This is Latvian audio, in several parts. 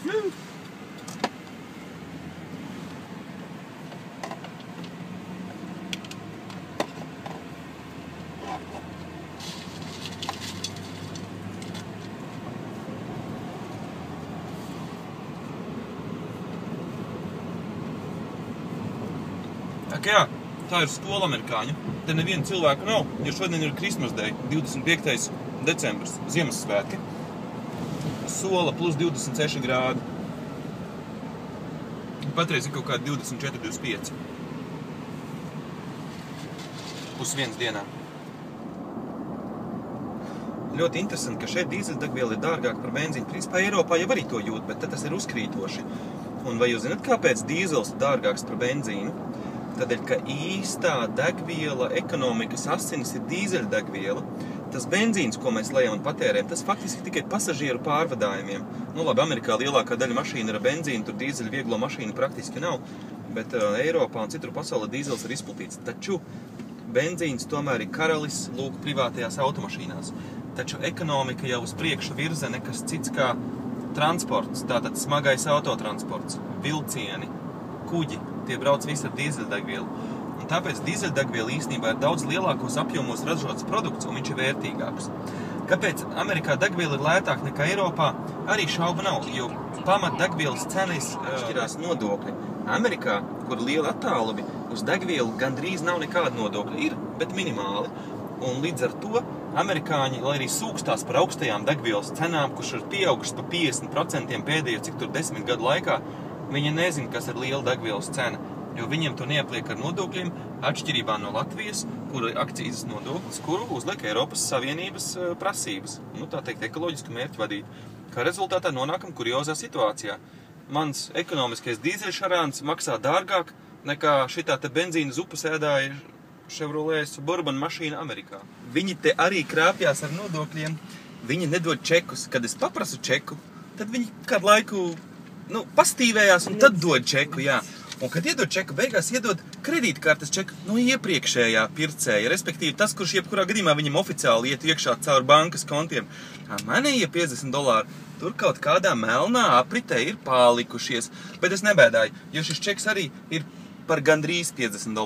Jā, tā ir skola amerikāņu. Te neviena cilvēka nav, jo šodien ir Christmas Day, 25. decembris, Ziemassvētki. Sola plus 26 grādi. Patreiz ir kaut kādi 24, 25. Pusdienas dienā. Ļoti interesanti, ka šeit dīzeļdegviela ir dārgāka par benzīnu. Principā Eiropā jau arī to jūt, bet tad tas ir uzkrītoši. Un vai jūs zināt, kāpēc dīzels ir dārgāks par benzīnu? Tādēļ, ka īstā degviela, ekonomikas asinis ir dīzeļdegviela. Tas benzīns, ko mēs lejam un patērējam, tas faktiski tikai pasažieru pārvadājumiem. Nu labi, Amerikā lielākā daļa mašīna ir ar benzīnu, tur dīzeļu vieglo mašīnu praktiski nav, bet Eiropā un citur pasaulē dīzels ir izplatīts. Taču benzīns tomēr ir karalis, lūk, privātajās automašīnās. Taču ekonomika jau uz priekšu virza nekas cits kā transports, tātad smagais autotransports, vilcieni, kuģi. Tie brauc visi ar dīzeļdegvielu. Un tāpēc dīzeļdegviela īstenībā ir daudz lielākos apjomos ražots produkts, un viņš ir vērtīgāks. Kāpēc Amerikā degviela ir lētāka nekā Eiropā? Arī šaubu nav, jo pamat degvielas cenas šķirās nodokļi. Amerikā, kur liela attālumi, uz degvielu gandrīz nav nekāda nodokļa. Ir, bet minimāli. Un līdz ar to amerikāņi, lai arī sūkstās par augstajām degvielas cenām, kurš ir pieaugušas pa 50% pēdējo, cik tur 10 gadu laikā, viņi nezina, kas ir liela degvielas cena, jo viņiem to neapliek ar nodokļiem, atšķirībā no Latvijas, kura ir akcīzes nodoklis, kuru uzliek Eiropas Savienības prasības. Nu, tā teikt, ekoloģisku mērķu vadīt. Kā rezultātā nonākam kuriozā situācijā. Mans ekonomiskais dīzeļšarāns maksā dārgāk nekā šitā te benzīna zupas ēdāja Chevrolet Suburban mašīna Amerikā. Viņi te arī krāpjās ar nodokļiem. Viņi nedod čekus. Kad es paprasu čeku, tad viņi kādu laiku pastīvējās un tad dod čeku, jā. Un, kad iedod čeku, beigās iedod kredītkartes čeku no iepriekšējā pircēja, respektīvi tas, kurš jebkurā gadījumā viņam oficiāli iet iekšā caur bankas kontiem. Man ir $50, tur kaut kādā melnā apritē ir palikušies, bet es nebēdāju, jo šis čeks arī ir par gandrīz $50,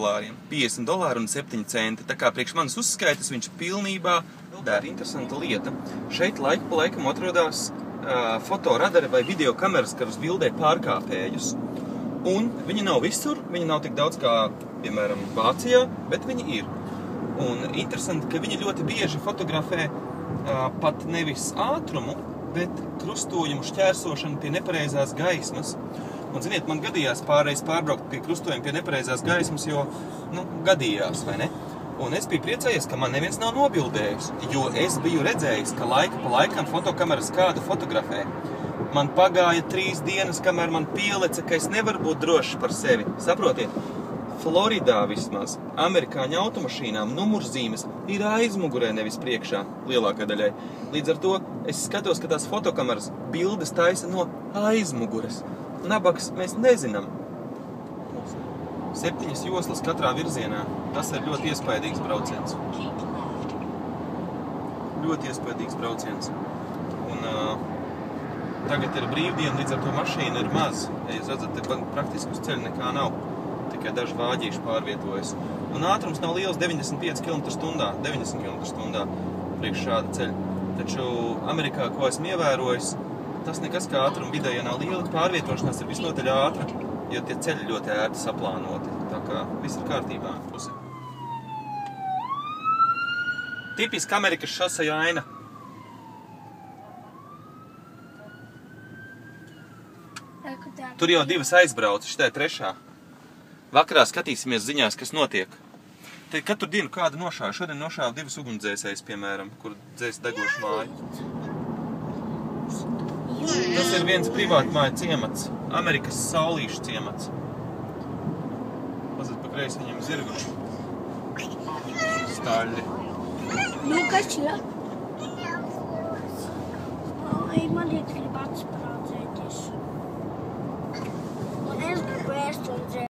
$50,07. Tā kā priekš manas uzskaitas viņš pilnībā dara interesanta lieta. Šeit laiku pa laikam atrodās fotoradari vai video kameras, kas bildē pārkāpējus. Un viņi nav visur, viņi nav tik daudz kā, piemēram, Vācijā, bet viņi ir. Un interesanti, ka viņi ļoti bieži fotografē pat nevis ātrumu, bet krustojumu šķērsošanu pie nepareizās gaismas. Un, ziniet, man gadījās pārreiz pārbraukt pie krustojuma pie nepareizās gaismas, jo, gadījās, vai ne? Un es biju priecējies, ka man neviens nav nobildējis, jo es biju redzējis, ka laika pa laikam fotokameras kādu fotografē. Man pagāja 3 dienas, kamēr man pieleca, ka es nevaru būt drošs par sevi. Saprotiet, Floridā vismaz amerikāņu automašīnām numurzīmes ir aizmugurē, nevis priekšā, lielākā daļai. Līdz ar to es skatos, ka tās fotokameras bildes taisa no aizmugures. Nabaks mēs nezinām. 7 joslas katrā virzienā. Tas ir ļoti iespaidīgs brauciens. Ļoti iespaidīgs brauciens. Un tagad ir brīvdiena, līdz ar to mašīna ir maz. Ja jūs redzat, te praktiski uz ceļa nekā nav. Tikai daži vāģīši pārvietojas. Un ātrums nav liels 95 km/h, 90 km/h priekš šāda ceļa. Taču Amerikā, ko esmu ievērojis, tas nekas kā ātruma vidējā nav liela. Pārvietošanās ir visnotaļ ātra, jo tie ceļi ļoti ērti saplānoti. Tā kā viss ir kārtībā. Pusi. Tipiski Amerikas šoseja aina. Tur jau 2 aizbrauca, šitā ir 3. Vakarā skatīsimies ziņās, kas notiek. Te katru dienu kāda nošāva. Šodien nošāva 2 ugunsdzēsējus, piemēram, kur dzēs degošu māju. Tas ir viens privātmāju ciemats. Amerikas saulīšu ciemats. Pazat pa kreisi viņam zirguši. Staļļi. Nu, kas ir? Ai, man iet grib atspēt.